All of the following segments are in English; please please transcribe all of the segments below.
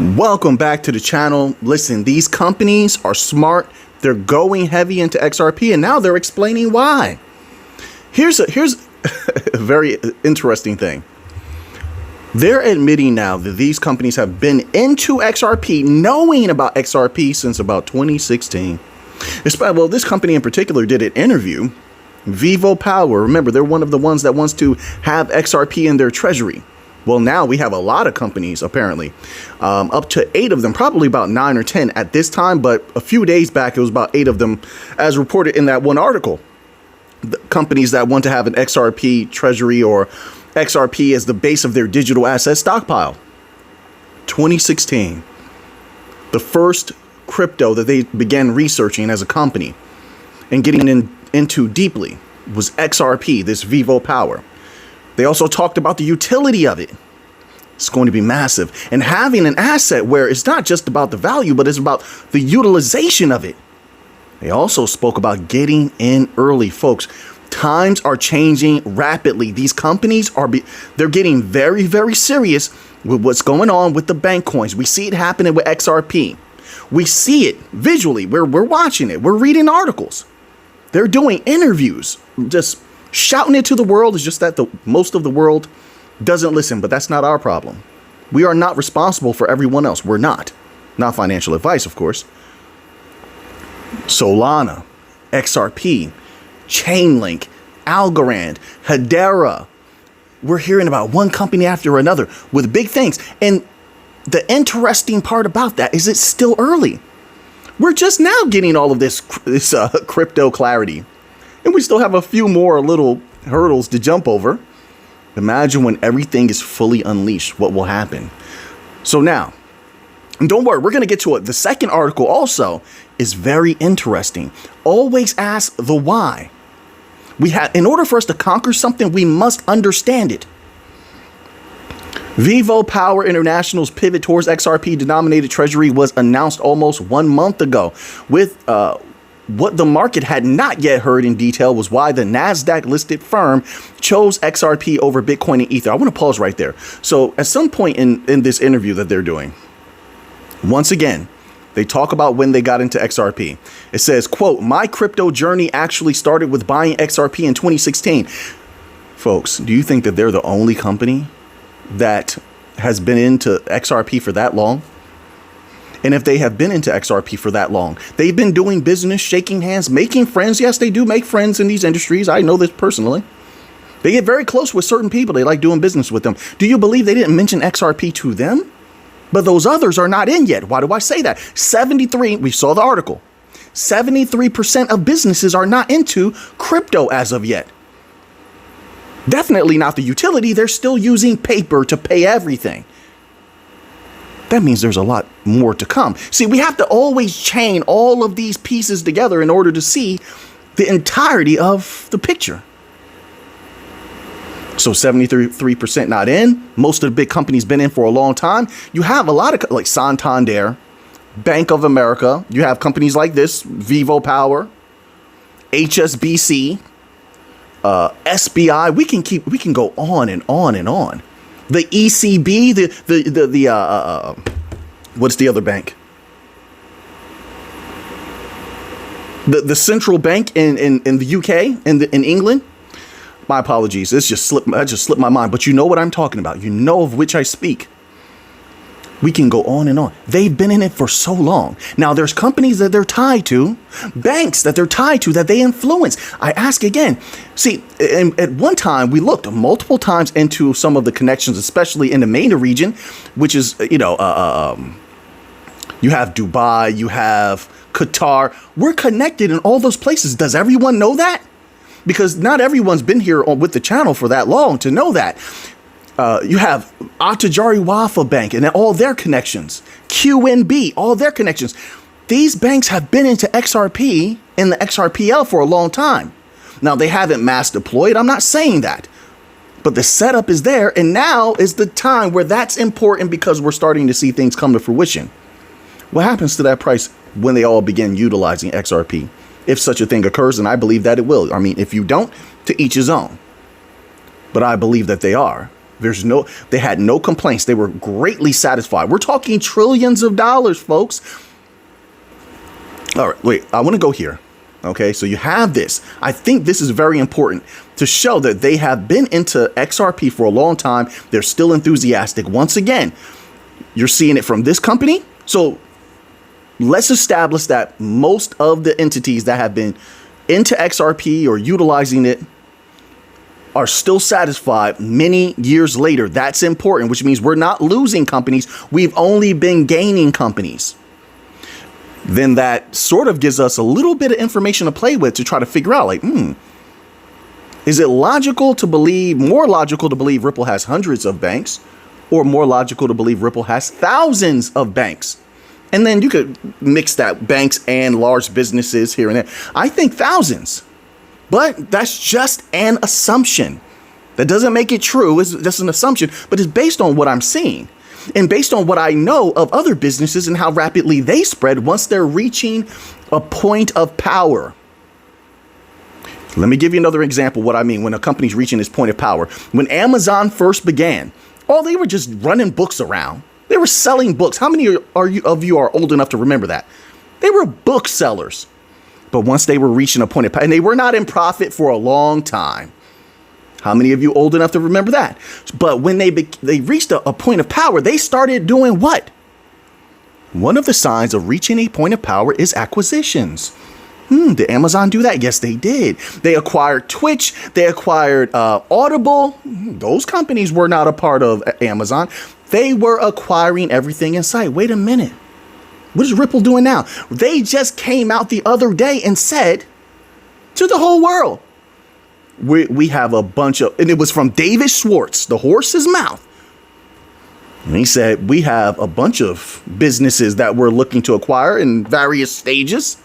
Welcome back to the channel. Listen, these companies are smart. They're going heavy into XRP, and now they're explaining why. Here's a very interesting thing. They're admitting now that these companies have been into XRP, knowing about XRP since about 2016. Well, this company in particular did an interview. Vivo Power, remember, they're one of the ones that wants to have XRP in their treasury. Well, now we have a lot of companies, apparently, up to 8 of them, probably about 9 or 10 at this time. But a few days back, it was about 8 of them, as reported in that one article. The companies that want to have an XRP treasury or XRP as the base of their digital asset stockpile. 2016, the first crypto that they began researching as a company and getting into deeply was XRP, this Vivo Power. They also talked about the utility of it. It's going to be massive. And having an asset where it's not just about the value, but it's about the utilization of it. They also spoke about getting in early, folks. Times are changing rapidly. These companies they're getting very, very serious with what's going on with the bank coins. We see it happening with XRP. We see it visually. We're watching it. We're reading articles. They're doing interviews, just shouting it to the world. Is just that most of the world doesn't listen, but that's not our problem. We are not responsible for everyone else. We're not. Not financial advice, of course. Solana, XRP, Chainlink, Algorand, Hedera. We're hearing about one company after another with big things. And the interesting part about that is it's still early. We're just now getting all of this crypto clarity. And we still have a few more little hurdles to jump over. Imagine when everything is fully unleashed, what will happen. So now, and don't worry, we're going to get to it. The second article also is very interesting. Always ask the why. In order for us to conquer something, we must understand it. Vivo Power International's pivot towards XRP denominated treasury was announced almost 1 month ago. With what the market had not yet heard in detail was why the NASDAQ listed firm chose XRP over Bitcoin and Ether. I want to pause right there. So at some point in this interview that they're doing, once again, they talk about when they got into XRP. It says, quote, "My crypto journey actually started with buying XRP in 2016. Folks, do you think that they're the only company that has been into XRP for that long? And if they have been into XRP for that long, they've been doing business, shaking hands, making friends. Yes, they do make friends in these industries. I know this personally. They get very close with certain people. They like doing business with them. Do you believe they didn't mention XRP to them? But those others are not in yet. Why do I say that? 73, we saw the article. 73% of businesses are not into crypto as of yet. Definitely not the utility. They're still using paper to pay everything. That means there's a lot more to come. See, we have to always chain all of these pieces together in order to see the entirety of the picture. So 73% not in. Most of the big companies been in for a long time. You have a lot of like Santander, Bank of America. You have companies like this, Vivo Power, HSBC, SBI. We can go on and on and on. The ECB, what's the other bank? The central bank in the UK, in England. My apologies. That just slipped my mind. But you know what I'm talking about. You know of which I speak. We can go on and on. They've been in it for so long. Now, there's companies that they're tied to, banks that they're tied to, that they influence. I ask again. See, at one time, we looked multiple times into some of the connections, especially in the MENA region, which is, you have Dubai, you have Qatar. We're connected in all those places. Does everyone know that? Because not everyone's been here with the channel for that long to know that. You have Attajari Wafa Bank and all their connections, QNB, all their connections. These banks have been into XRP and the XRPL for a long time. Now, they haven't mass deployed. I'm not saying that. But the setup is there. And now is the time where that's important because we're starting to see things come to fruition. What happens to that price when they all begin utilizing XRP? If such a thing occurs, and I believe that it will. I mean, if you don't, to each his own. But I believe that they are. They had no complaints. They were greatly satisfied. We're talking trillions of dollars, folks. All right, wait, I want to go here. Okay, so you have this. I think this is very important to show that they have been into XRP for a long time. They're still enthusiastic. Once again, you're seeing it from this company. So let's establish that most of the entities that have been into XRP or utilizing it are still satisfied many years later. That's important, which means we're not losing companies. We've only been gaining companies. Then that sort of gives us a little bit of information to play with to try to figure out, like, is it more logical to believe Ripple has hundreds of banks, or more logical to believe Ripple has thousands of banks? And then you could mix that banks and large businesses here and there. I think thousands, but that's just an assumption. That doesn't make it true. It's just an assumption, but it's based on what I'm seeing. And based on what I know of other businesses and how rapidly they spread once they're reaching a point of power. Let me give you another example of what I mean when a company's reaching this point of power. When Amazon first began, they were just running books around. They were selling books. How many of you are old enough to remember that? They were booksellers. But once they were reaching a point of power, and they were not in profit for a long time. How many of you old enough to remember that? But when they reached a point of power, they started doing what? One of the signs of reaching a point of power is acquisitions. Did Amazon do that? Yes, they did. They acquired Twitch. They acquired Audible. Those companies were not a part of Amazon. They were acquiring everything in sight. Wait a minute. What is Ripple doing now? They just came out the other day and said to the whole world, we have a bunch of, and it was from David Schwartz, the horse's mouth. And he said, we have a bunch of businesses that we're looking to acquire in various stages.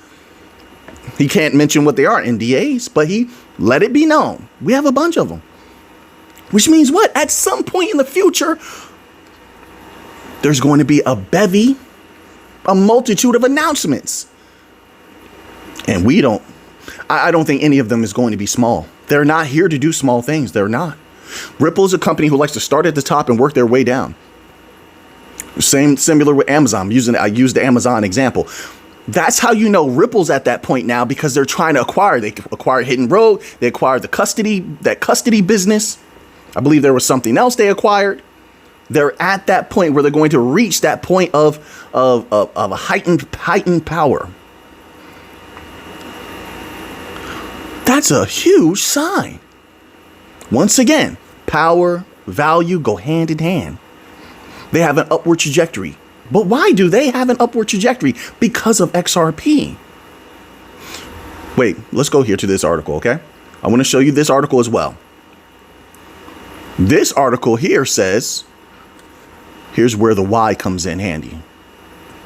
He can't mention what they are, NDAs, but he let it be known. We have a bunch of them. Which means what? At some point in the future, there's going to be a multitude of announcements. And I don't think any of them is going to be small. They're not here to do small things. They're not. Ripple is a company who likes to start at the top and work their way down. Similar with Amazon. I used the Amazon example. That's how you know Ripple's at that point now, because they're trying to acquire. They acquired Hidden Road. They acquired that custody business. I believe there was something else they acquired. They're at that point where they're going to reach that point of a heightened power. That's a huge sign. Once again, power, value go hand in hand. They have an upward trajectory. But why do they have an upward trajectory? Because of XRP. Wait, let's go here to this article, okay? I want to show you this article as well. This article here says, here's where the why comes in handy.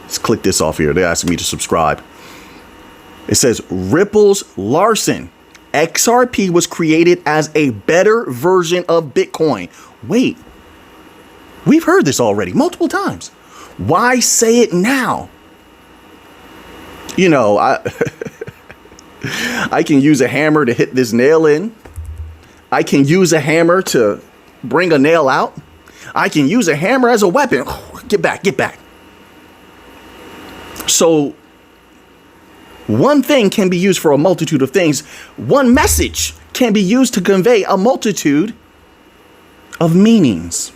Let's click this off here. They're asking me to subscribe. It says, Ripple's Larson. XRP was created as a better version of Bitcoin. Wait, we've heard this already multiple times. Why say it now? I can use a hammer to hit this nail in. I can use a hammer to bring a nail out. I can use a hammer as a weapon. Get back. So one thing can be used for a multitude of things. One message can be used to convey a multitude of meanings.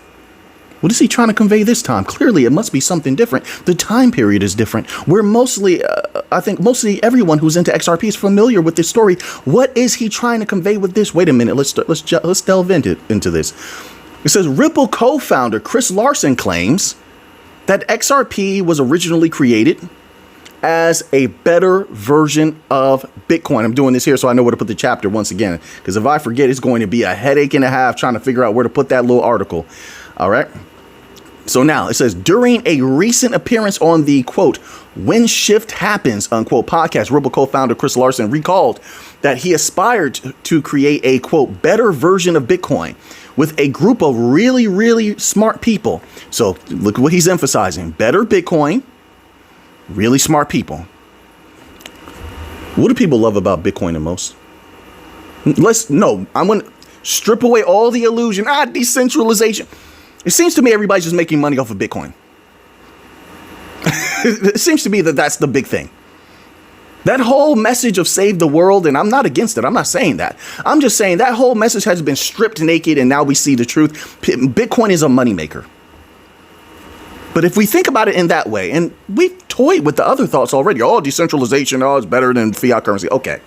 What is he trying to convey this time? Clearly, it must be something different. The time period is different. We're mostly everyone who's into XRP is familiar with this story. What is he trying to convey with this? Wait a minute. Let's delve into this. It says Ripple co-founder Chris Larson claims that XRP was originally created as a better version of Bitcoin. I'm doing this here so I know where to put the chapter once again, because if I forget, it's going to be a headache and a half trying to figure out where to put that little article. All right. So now it says, during a recent appearance on the, quote, When Shift Happens, unquote, podcast, Ripple co-founder Chris Larson recalled that he aspired to create a, quote, better version of Bitcoin with a group of really, really smart people. So look what he's emphasizing. Better Bitcoin, really smart people. What do people love about Bitcoin the most? Strip away all the illusion. Decentralization. It seems to me everybody's just making money off of Bitcoin. It seems to me that that's the big thing. That whole message of save the world, and I'm not against it. I'm not saying that. I'm just saying that whole message has been stripped naked, and now we see the truth. Bitcoin is a moneymaker. But if we think about it in that way, and we've toyed with the other thoughts already. Oh, decentralization, it's better than fiat currency. Okay.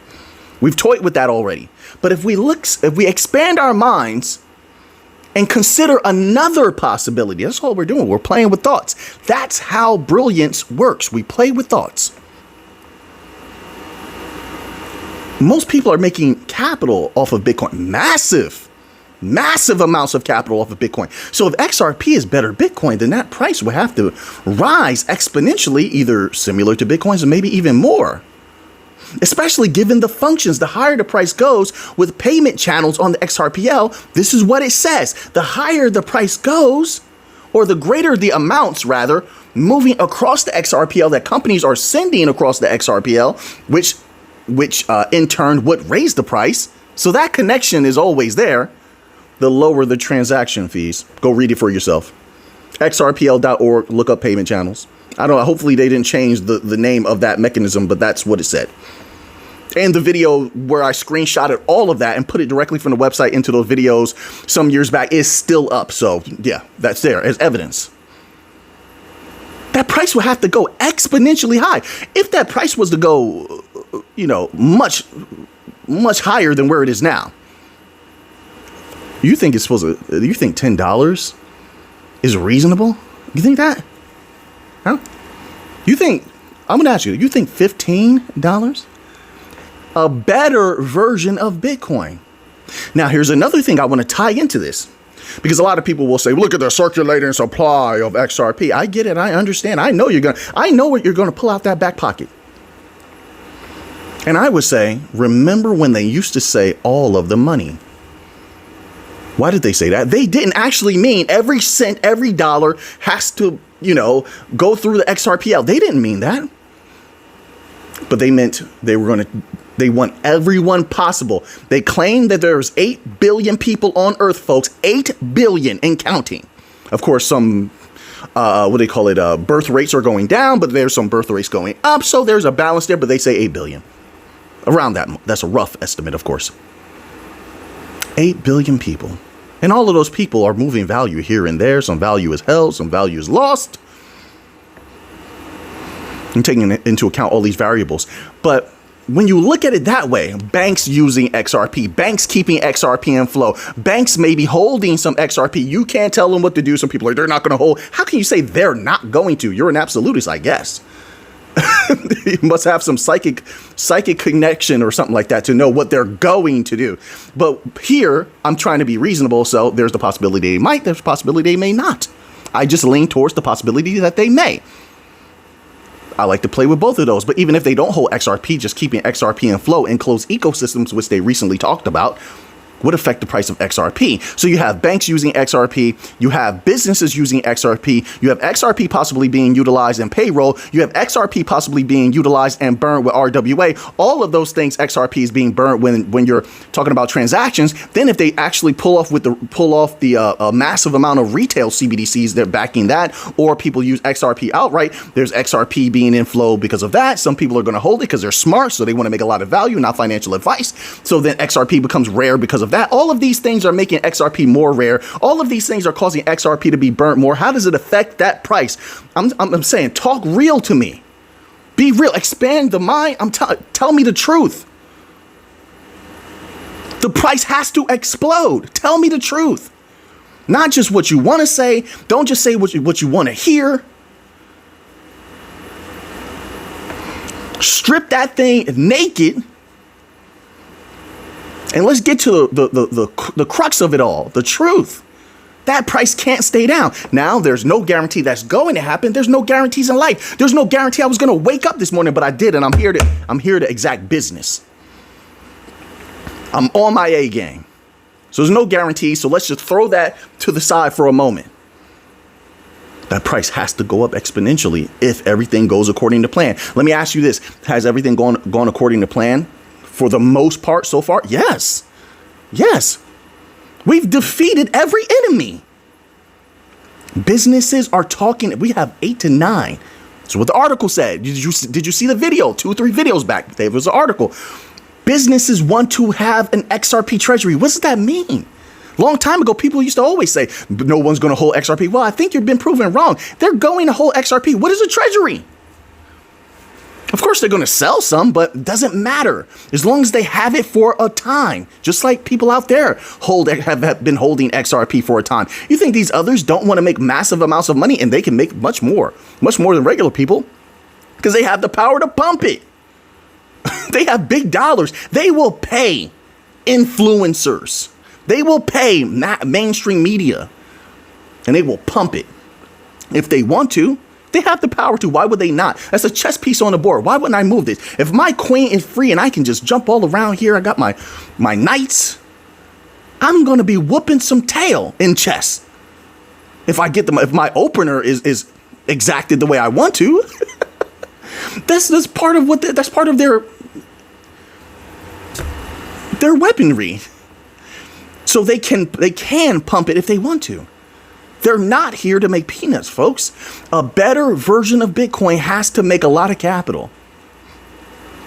We've toyed with that already. But if we expand our minds and consider another possibility, that's all we're doing. We're playing with thoughts. That's how brilliance works. We play with thoughts. Most people are making capital off of Bitcoin. Massive amounts of capital off of Bitcoin. So if XRP is better Bitcoin, then that price would have to rise exponentially, either similar to Bitcoin's or maybe even more. Especially given the functions, the higher the price goes with payment channels on the XRPL, this is what it says. The higher the price goes, or the greater the amounts rather, moving across the XRPL that companies are sending across the XRPL, which in turn would raise the price. So that connection is always there. The lower the transaction fees. Go read it for yourself. XRPL.org, look up payment channels. I don't know. Hopefully they didn't change the name of that mechanism, but that's what it said. And the video where I screenshotted all of that and put it directly from the website into those videos some years back is still up. So yeah, that's there as evidence. That price would have to go exponentially high. If that price was to go, much higher than where it is now. You think $10 is reasonable? You think that? Huh? I'm going to ask you, you think $15? A better version of Bitcoin. Now, here's another thing I want to tie into this. Because a lot of people will say, look at the circulating supply of XRP. I get it. I understand. I know what you're going to pull out that back pocket. And I would say, remember when they used to say all of the money? Why did they say that? They didn't actually mean every cent, every dollar has to, go through the XRPL. They didn't mean that. But they meant they want everyone possible. They claim that there's 8 billion people on Earth, folks. 8 billion and counting. Of course, some, birth rates are going down, but there's some birth rates going up. So there's a balance there, but they say 8 billion. Around that. That's a rough estimate, of course. 8 billion people. And all of those people are moving value here and there. Some value is held, some value is lost. I'm taking into account all these variables. But when you look at it that way, banks using XRP, banks keeping XRP in flow, banks maybe holding some XRP. You can't tell them what to do. Some people are, they're not going to hold. How can you say they're not going to? You're an absolutist, I guess. You must have some psychic connection or something like that to know what they're going to do. But here, I'm trying to be reasonable. So there's the possibility they might. There's the possibility they may not. I just lean towards the possibility that they may. I like to play with both of those. But even if they don't hold XRP, just keeping XRP in flow in closed ecosystems, which they recently talked about, would affect the price of XRP. So you have banks using XRP, you have businesses using XRP, you have XRP possibly being utilized in payroll, you have XRP possibly being utilized and burned with RWA. All of those things, XRP is being burned when you're talking about transactions. Then if they actually pull off the massive amount of retail CBDCs, they're backing that, or people use XRP outright, there's XRP being in flow because of that. Some people are going to hold it because they're smart, so they want to make a lot of value, not financial advice. So then XRP becomes rare because of that. All of these things are making XRP more rare. All of these things are causing XRP to be burnt more. How does it affect that price? I'm saying, talk real to me. Be real. Expand the mind. Tell me the truth. The price has to explode. Tell me the truth. Not just what you want to say. Don't just say what you want to hear. Strip that thing naked. And let's get to the crux of it all, the truth. That price can't stay down. Now, there's no guarantee that's going to happen. There's no guarantees in life. There's no guarantee I was going to wake up this morning, but I did, and I'm here to exact business. I'm on my A game. So there's no guarantee, so let's just throw that to the side for a moment. That price has to go up exponentially if everything goes according to plan. Let me ask you this. Has everything gone according to plan? For the most part so far, yes. We've defeated every enemy. Businesses are talking. We have 8 to 9. That's what the article said. Did you see the video? 2 or 3 videos back. There was an article. Businesses want to have an XRP treasury. What does that mean? Long time ago, people used to always say, no one's going to hold XRP. Well, I think you've been proven wrong. They're going to hold XRP. What is a treasury? Of course, they're going to sell some, but it doesn't matter as long as they have it for a time. Just like people out there have been holding XRP for a time. You think these others don't want to make massive amounts of money, and they can make much more than regular people because they have the power to pump it. They have big dollars. They will pay influencers. They will pay mainstream media, and they will pump it if they want to. They have the power to. Why would they not? That's a chess piece on the board. Why wouldn't I move this? If my queen is free and I can just jump all around here, I got my knights, I'm going to be whooping some tail in chess. If my opener is exacted the way I want to, that's part of their weaponry. So they can pump it if they want to. They're not here to make peanuts, folks. A better version of Bitcoin has to make a lot of capital.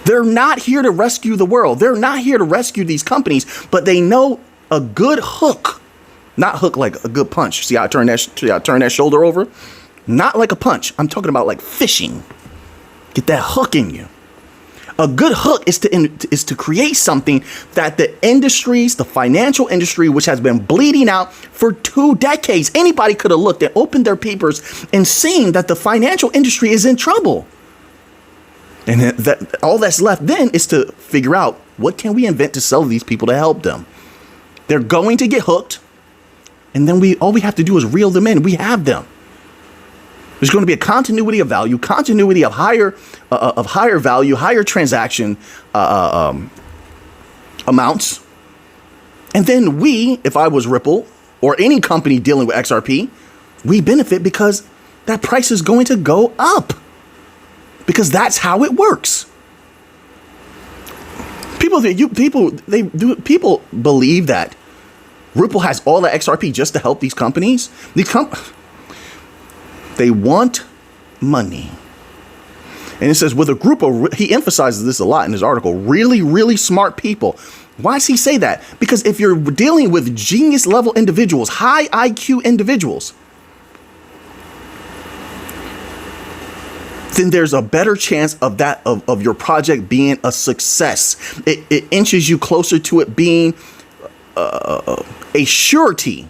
They're not here to rescue the world. They're not here to rescue these companies, but they know a good hook, not hook like a good punch. See how I turn that shoulder over? Not like a punch. I'm talking about like fishing. Get that hook in you. A good hook is to create something that the financial industry, which has been bleeding out for 2 decades, anybody could have looked and opened their papers and seen that the financial industry is in trouble. And that all that's left then is to figure out what can we invent to sell to these people to help them. They're going to get hooked, and then all we have to do is reel them in. We have them. There's going to be a continuity of value, continuity of higher value, higher transaction amounts. And then if I was Ripple or any company dealing with XRP, we benefit because that price is going to go up because that's how it works. People believe that Ripple has all the XRP just to help these companies. They want money. And it says with a group of, he emphasizes this a lot in his article, really, really smart people. Why does he say that? Because if you're dealing with genius level individuals, high IQ individuals, then there's a better chance of your project being a success. It inches you closer to it being a surety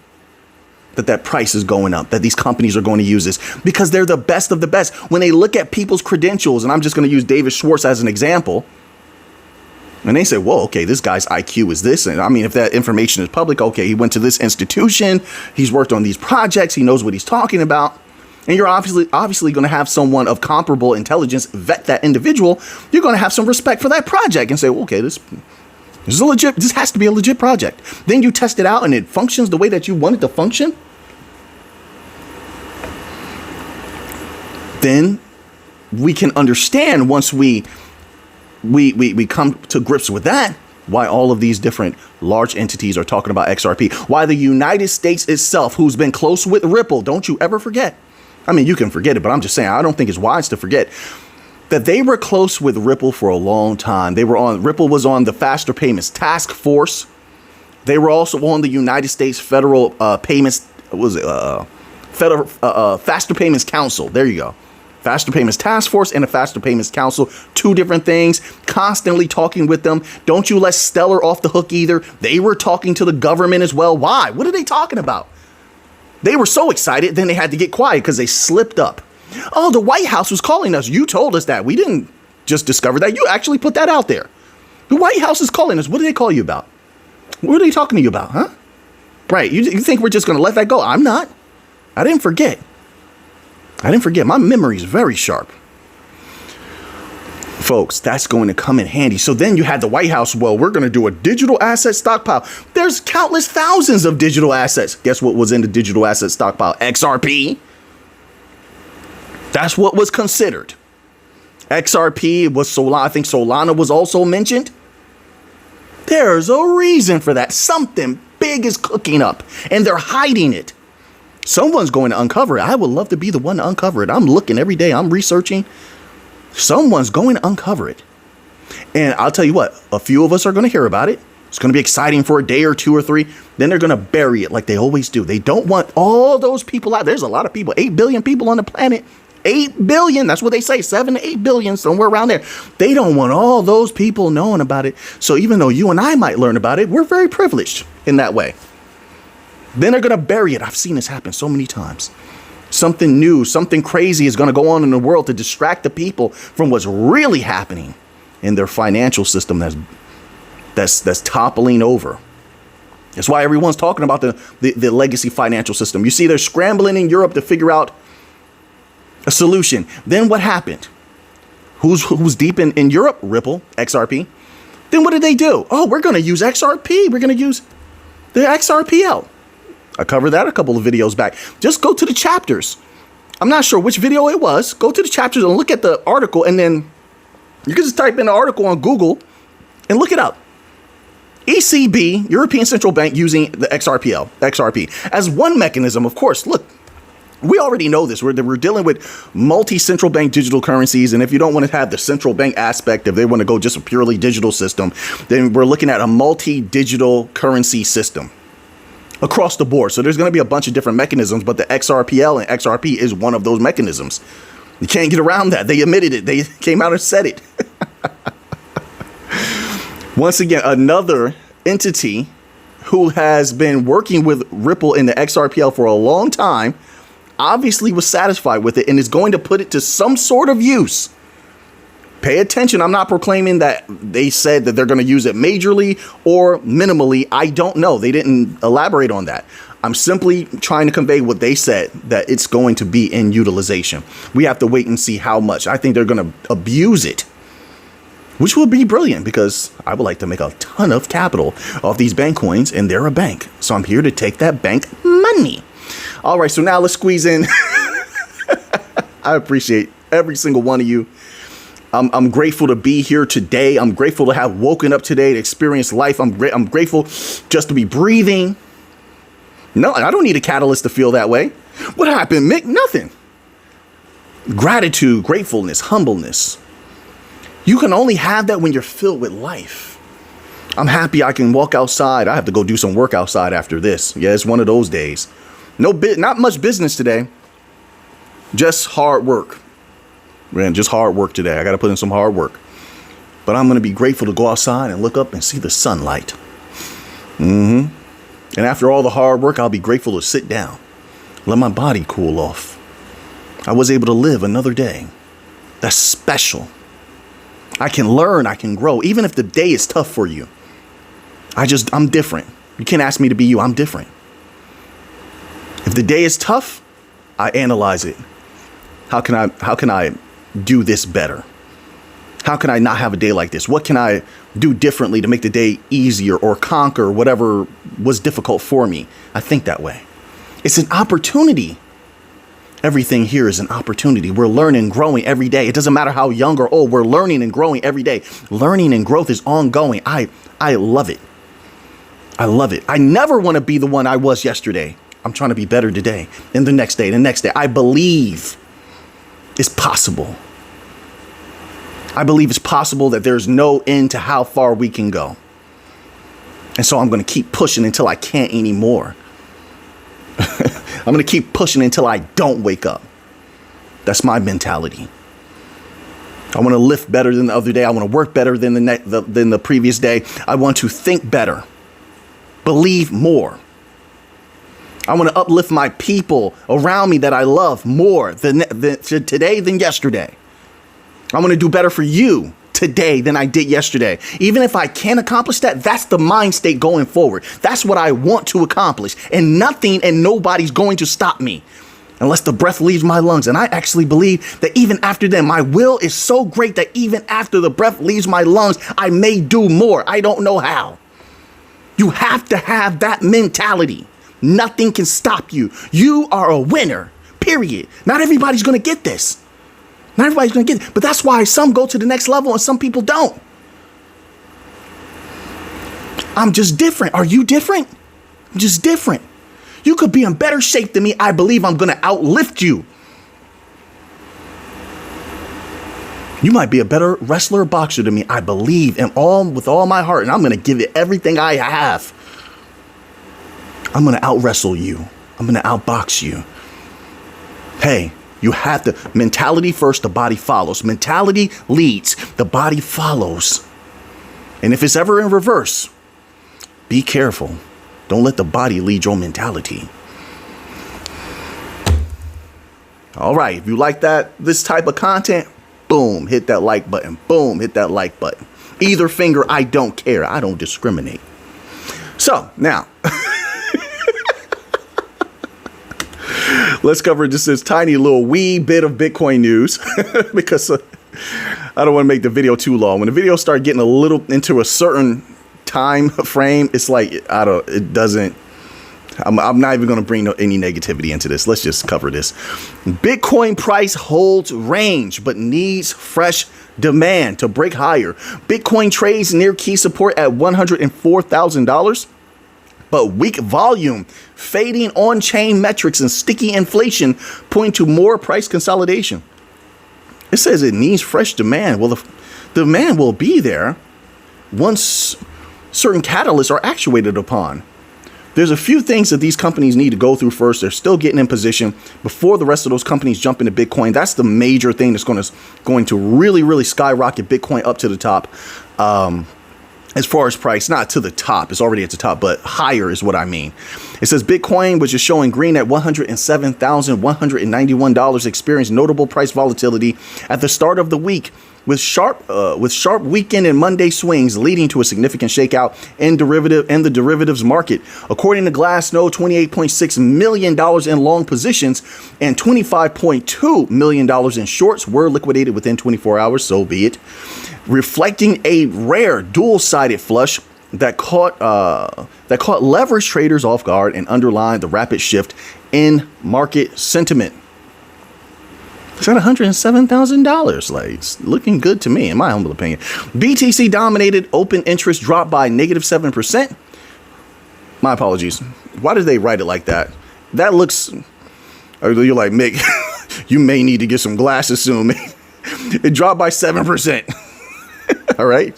that price is going up, that these companies are going to use this because they're the best of the best. When they look at people's credentials, and I'm just going to use David Schwartz as an example, and they say, well, okay, this guy's IQ is this. And I mean, if that information is public, okay, he went to this institution, he's worked on these projects, he knows what he's talking about. And you're obviously going to have someone of comparable intelligence vet that individual. You're going to have some respect for that project and say, well, okay, this has to be a legit project. Then you test it out and it functions the way that you want it to function. Then we can understand once we come to grips with that, why all of these different large entities are talking about XRP. Why the United States itself, who's been close with Ripple, don't you ever forget. I mean, you can forget it, but I'm just saying, I don't think it's wise to forget that they were close with Ripple for a long time. Ripple was on the Faster Payments Task Force. They were also on the United States Federal Faster Payments Council. There you go. Faster Payments Task Force and the Faster Payments Council, 2 different things, constantly talking with them. Don't you let Stellar off the hook either. They were talking to the government as well. Why? What are they talking about? They were so excited, then they had to get quiet because they slipped up. Oh, the White House was calling us. You told us that. We didn't just discover that. You actually put that out there. The White House is calling us. What do they call you about? What are they talking to you about, huh? Right. You think we're just going to let that go? I'm not. I didn't forget. My memory is very sharp. Folks, that's going to come in handy. So then you had the White House. Well, we're going to do a digital asset stockpile. There's countless thousands of digital assets. Guess what was in the digital asset stockpile? XRP. That's what was considered. XRP was Solana. I think Solana was also mentioned. There's a reason for that. Something big is cooking up and they're hiding it. Someone's going to uncover it. I would love to be the one to uncover it. I'm looking every day. I'm researching. Someone's going to uncover it. And I'll tell you what, a few of us are going to hear about it. It's going to be exciting for a day or two or three. Then they're going to bury it like they always do. They don't want all those people out. There's a lot of people, 8 billion people on the planet. 8 billion. That's what they say. 7 to 8 billion, somewhere around there. They don't want all those people knowing about it. So even though you and I might learn about it, we're very privileged in that way. Then they're going to bury it. I've seen this happen so many times. Something new, something crazy is going to go on in the world to distract the people from what's really happening in their financial system that's toppling over. That's why everyone's talking about the legacy financial system. You see, they're scrambling in Europe to figure out a solution. Then what happened? Who's deep in Europe? Ripple, XRP. Then what did they do? Oh, we're going to use XRP. We're going to use the XRP out. I covered that a couple of videos back. Just go to the chapters. I'm not sure which video it was. Go to the chapters and look at the article, and then you can just type in the article on Google and look it up. ECB, European Central Bank, using the XRP as one mechanism. Of course, look, we already know this. We're dealing with multi-central bank digital currencies. And if you don't want to have the central bank aspect, if they want to go just a purely digital system, then we're looking at a multi-digital currency system across the board. So there's going to be a bunch of different mechanisms, but the XRPL and XRP is one of those mechanisms. You can't get around that. They admitted it. They came out and said it. Once again, another entity who has been working with Ripple in the XRPL for a long time obviously was satisfied with it and is going to put it to some sort of use. Pay attention. I'm not proclaiming that they said that they're going to use it majorly or minimally. I don't know. They didn't elaborate on that. I'm simply trying to convey what they said, that it's going to be in utilization. We have to wait and see how much. I think they're going to abuse it, which will be brilliant because I would like to make a ton of capital off these bank coins, and they're a bank. So I'm here to take that bank money. All right, so now let's squeeze in. I appreciate every single one of you. I'm grateful to be here today. I'm grateful to have woken up today to experience life. I'm grateful just to be breathing. No, I don't need a catalyst to feel that way. What happened, Mick? Nothing. Gratitude, gratefulness, humbleness. You can only have that when you're filled with life. I'm happy I can walk outside. I have to go do some work outside after this. Yeah, it's one of those days. Not much business today. Just hard work. Man, just hard work today. I got to put in some hard work. But I'm going to be grateful to go outside and look up and see the sunlight. And after all the hard work, I'll be grateful to sit down. Let my body cool off. I was able to live another day. That's special. I can learn. I can grow. Even if the day is tough for you. I'm different. You can't ask me to be you. I'm different. If the day is tough, I analyze it. How can I do this better? How can I not have a day like this? What can I do differently to make the day easier or conquer whatever was difficult for me? I think that way. It's an opportunity. Everything here is an opportunity. We're learning and growing every day. It doesn't matter how young or old. We're learning and growing every day. Learning and growth is ongoing. I love it. I love it. I never want to be the one I was yesterday. I'm trying to be better today and the next day, the next day. I believe it's possible. I believe it's possible that there's no end to how far we can go. And so I'm going to keep pushing until I can't anymore. I'm going to keep pushing until I don't wake up. That's my mentality. I want to lift better than the other day. I want to work better than the previous day. I want to think better. Believe more. I want to uplift my people around me that I love more than today than yesterday. I want to do better for you today than I did yesterday. Even if I can't accomplish that, that's the mind state going forward. That's what I want to accomplish. And nothing and nobody's going to stop me unless the breath leaves my lungs. And I actually believe that even after then, my will is so great that even after the breath leaves my lungs, I may do more. I don't know how. You have to have that mentality. Nothing can stop you. You are a winner, period. Not everybody's going to get this. Not everybody's going to get it. But that's why some go to the next level and some people don't. I'm just different. Are you different? I'm just different. You could be in better shape than me. I believe I'm going to outlift you. You might be a better wrestler or boxer than me. I believe with all my heart, and I'm going to give it everything I have. I'm going to out wrestle you. I'm going to outbox you. Hey, you have to mentality first, the body follows. Mentality leads, the body follows. And if it's ever in reverse, be careful. Don't let the body lead your mentality. All right, if you like this type of content, boom, hit that like button. Boom, hit that like button. Either finger, I don't care. I don't discriminate. So now, let's cover just this tiny little wee bit of Bitcoin news because I don't want to make the video too long. When the video start getting a little into a certain time frame, it's like, I'm not even going to bring any negativity into this. Let's just cover this. Bitcoin price holds range, but needs fresh demand to break higher. Bitcoin trades near key support at $104,000, but weak volume, fading on-chain metrics, and sticky inflation point to more price consolidation. It says it needs fresh demand. Well, the demand will be there once certain catalysts are actuated upon. There's a few things that these companies need to go through first. They're still getting in position before the rest of those companies jump into Bitcoin. That's the major thing that's going to really, really skyrocket Bitcoin up to the top. As far as price, not to the top, it's already at the top, but higher is what I mean. It says Bitcoin, which is showing green at $107,191, experienced notable price volatility at the start of the week, with sharp weekend and Monday swings leading to a significant shakeout in the derivatives market. According to Glassnode, $28.6 million in long positions and $25.2 million in shorts were liquidated within 24 hours, so be it, reflecting a rare dual-sided flush that caught leverage traders off guard and underlined the rapid shift in market sentiment. It's at $107,000. Like, it's looking good to me, in my humble opinion. BTC dominated. Open interest dropped by -7%. My apologies. Why did they write it like that? That looks... You're like, Mick, you may need to get some glasses soon. It dropped by 7%. All right.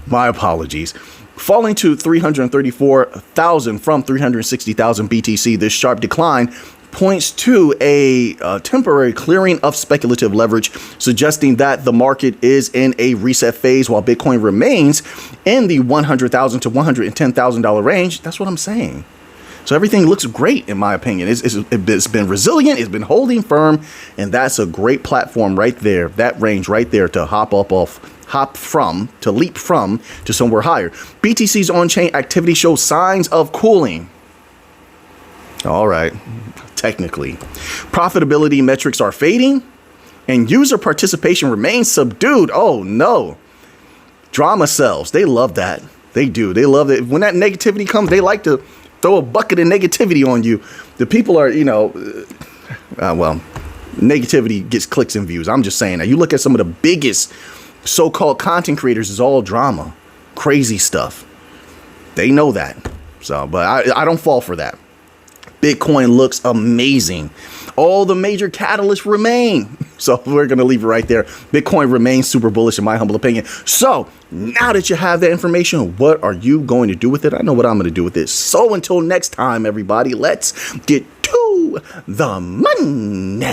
My apologies. Falling to 334,000 from 360,000 BTC, this sharp decline points to a temporary clearing of speculative leverage, suggesting that the market is in a reset phase while Bitcoin remains in the $100,000 to $110,000 range. That's what I'm saying. So everything looks great, in my opinion. It's been resilient. It's been holding firm. And that's a great platform right there. That range right there to leap from to somewhere higher. BTC's on-chain activity shows signs of cooling. All right. Technically, profitability metrics are fading and user participation remains subdued. Oh no. Drama sells. They love that. They do. They love it. When that negativity comes, they like to throw a bucket of negativity on you. The people are, negativity gets clicks and views. I'm just saying that. You look at some of the biggest so-called content creators, it's all drama, crazy stuff. They know that. So, but I don't fall for that. Bitcoin looks amazing. All the major catalysts remain. So we're going to leave it right there. Bitcoin remains super bullish in my humble opinion. So now that you have that information, what are you going to do with it? I know what I'm going to do with it. So until next time, everybody, let's get to the money.